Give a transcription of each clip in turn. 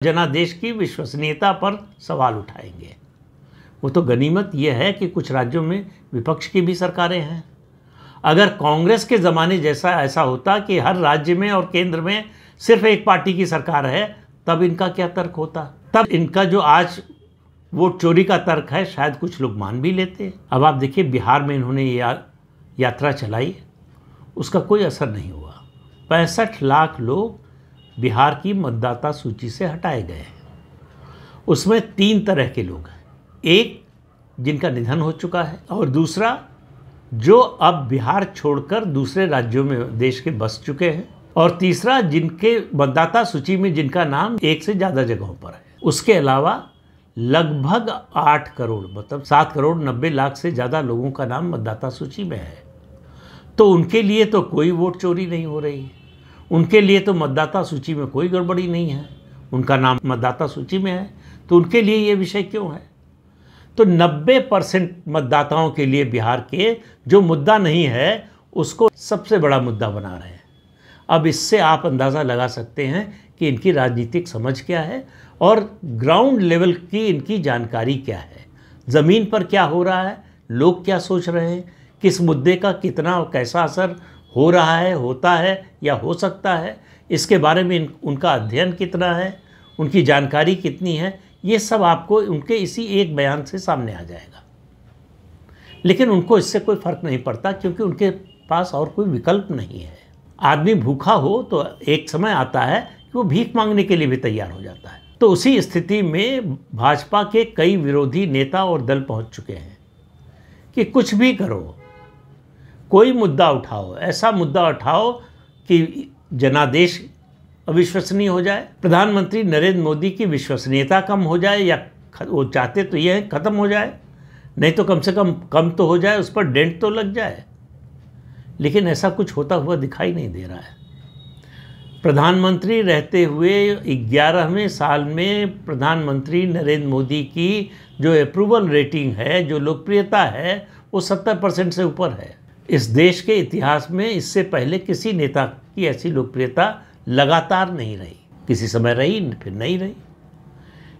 जनादेश की विश्वसनीयता पर सवाल उठाएंगे। वो तो गनीमत यह है कि कुछ राज्यों में विपक्ष की भी सरकारें हैं। अगर कांग्रेस के ज़माने जैसा ऐसा होता कि हर राज्य में और केंद्र में सिर्फ एक पार्टी की सरकार है, तब इनका क्या तर्क होता। तब इनका जो आज वोट चोरी का तर्क है शायद कुछ लोग मान भी लेते। अब आप देखिए बिहार में इन्होंने यात्रा चलाई, उसका कोई असर नहीं हुआ। 65 लाख लोग बिहार की मतदाता सूची से हटाए गए हैं। उसमें 3 तरह के लोग हैं, एक जिनका निधन हो चुका है, और दूसरा जो अब बिहार छोड़कर दूसरे राज्यों में देश के बस चुके हैं, और तीसरा जिनके मतदाता सूची में जिनका नाम एक से ज़्यादा जगहों पर है। उसके अलावा लगभग 8 करोड़ मतलब 7 करोड़ 90 लाख से ज़्यादा लोगों का नाम मतदाता सूची में है। तो उनके लिए तो कोई वोट चोरी नहीं हो रही है, उनके लिए तो मतदाता सूची में कोई गड़बड़ी नहीं है, उनका नाम मतदाता सूची में है, तो उनके लिए ये विषय क्यों है। तो 90% मतदाताओं के लिए बिहार के जो मुद्दा नहीं है उसको सबसे बड़ा मुद्दा बना रहे हैं। अब इससे आप अंदाज़ा लगा सकते हैं कि इनकी राजनीतिक समझ क्या है और ग्राउंड लेवल की इनकी जानकारी क्या है, ज़मीन पर क्या हो रहा है, लोग क्या सोच रहे हैं, किस मुद्दे का कितना और कैसा असर हो रहा है, होता है या हो सकता है, इसके बारे में उनका अध्ययन कितना है, उनकी जानकारी कितनी है, ये सब आपको उनके इसी एक बयान से सामने आ जाएगा। लेकिन उनको इससे कोई फ़र्क नहीं पड़ता क्योंकि उनके पास और कोई विकल्प नहीं है। आदमी भूखा हो तो एक समय आता है कि वो भीख मांगने के लिए भी तैयार हो जाता है। तो उसी स्थिति में भाजपा के कई विरोधी नेता और दल पहुंच चुके हैं कि कुछ भी करो, कोई मुद्दा उठाओ, ऐसा मुद्दा उठाओ कि जनादेश अविश्वसनीय हो जाए, प्रधानमंत्री नरेंद्र मोदी की विश्वसनीयता कम हो जाए, या वो चाहते तो ये है ख़त्म हो जाए, नहीं तो कम से कम तो हो जाए, उस पर डेंट तो लग जाए। लेकिन ऐसा कुछ होता हुआ दिखाई नहीं दे रहा है। प्रधानमंत्री रहते हुए 11वें साल में प्रधानमंत्री नरेंद्र मोदी की जो अप्रूवल रेटिंग है, जो लोकप्रियता है, वो 70% से ऊपर है। इस देश के इतिहास में इससे पहले किसी नेता की ऐसी लोकप्रियता लगातार नहीं रही। किसी समय रही, फिर नहीं रही,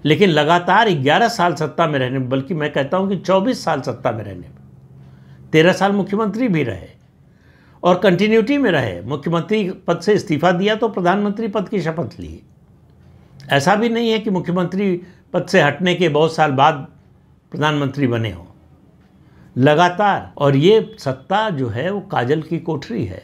लेकिन लगातार 11 साल सत्ता में रहने, बल्कि मैं कहता हूं कि 24 साल सत्ता में रहने, 13 साल मुख्यमंत्री भी रहे और कंटिन्यूटी में रहे। मुख्यमंत्री पद से इस्तीफा दिया तो प्रधानमंत्री पद की शपथ ली। ऐसा भी नहीं है कि मुख्यमंत्री पद से हटने के बहुत साल बाद प्रधानमंत्री बने हों, लगातार। और ये सत्ता जो है वो काजल की कोठरी है।